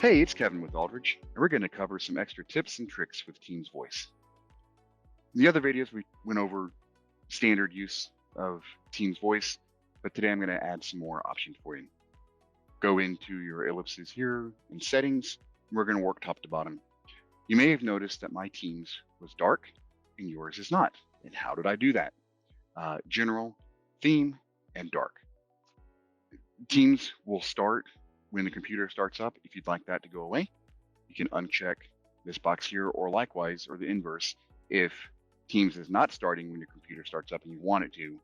Hey, it's Kevin with Aldridge, and we're going to cover some extra tips and tricks with Teams Voice. In the other videos, we went over standard use of Teams Voice, but today I'm going to add some more options for you. Go into your ellipses here in Settings, and we're going to work top to bottom. You may have noticed that my Teams was dark and yours is not. And how did I do that? General, Theme, and Dark. Teams will start when the computer starts up. If you'd like that to go away, you can uncheck this box here, or likewise, or the inverse. If Teams is not starting when your computer starts up and you want it to,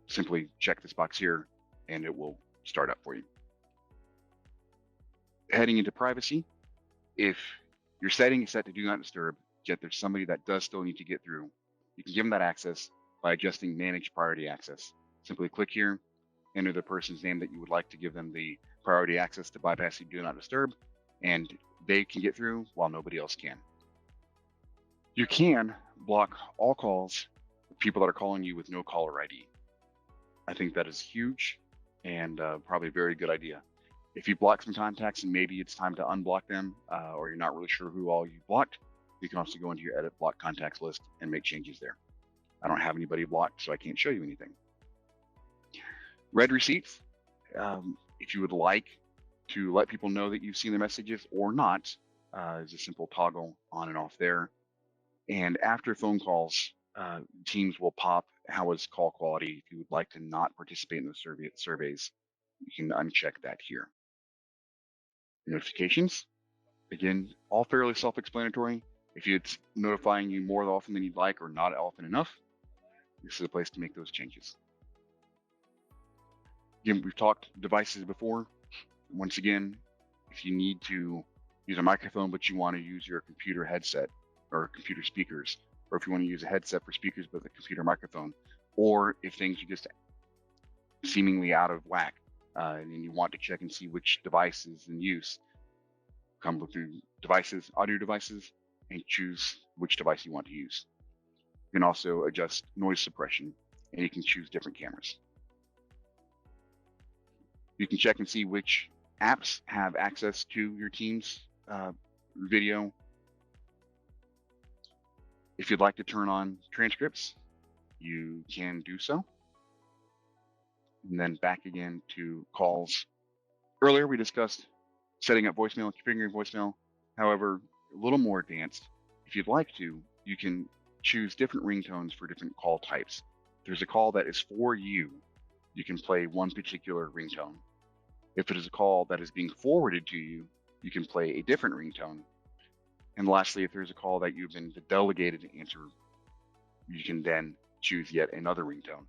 simply check this box here and it will start up for you. Heading into privacy, if your setting is set to do not disturb, yet there's somebody that does still need to get through, you can give them that access by adjusting manage priority access. Simply click here, enter the person's name that you would like to give them the priority access to bypass the do not disturb, and they can get through while nobody else can. You can block all calls with people that are calling you with no caller ID. I think that is huge and probably a very good idea. If you block some contacts and maybe it's time to unblock them, or you're not really sure who all you blocked, you can also go into your edit block contacts list and make changes there. I don't have anybody blocked, so I can't show you anything. Read receipts. If you would like to let people know that you've seen the messages or not, is a simple toggle on and off there. And after phone calls, Teams will pop how is call quality. If you would like to not participate in the surveys, you can uncheck that here. Notifications, again, all fairly self-explanatory. If it's notifying you more often than you'd like or not often enough, this is a place to make those changes. Again, we've talked devices before. Once again, if you need to use a microphone, but you want to use your computer headset or computer speakers, or if you want to use a headset for speakers but the computer microphone, or if things are just seemingly out of whack, and you want to check and see which device is in use, come through devices, audio devices, and choose which device you want to use. You can also adjust noise suppression, and you can choose different cameras. You can check and see which apps have access to your Teams video. If you'd like to turn on transcripts, you can do so. And then back again to calls. Earlier we discussed setting up voicemail, configuring voicemail. However, a little more advanced. If you'd like to, you can choose different ringtones for different call types. If there's a call that is for you, you can play one particular ringtone. If it is a call that is being forwarded to you, you can play a different ringtone. And lastly, if there's a call that you've been delegated to answer, you can then choose yet another ringtone.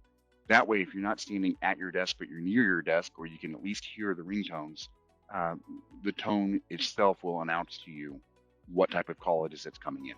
That way, if you're not standing at your desk, but you're near your desk, or you can at least hear the ringtones, the tone itself will announce to you what type of call it is that's coming in.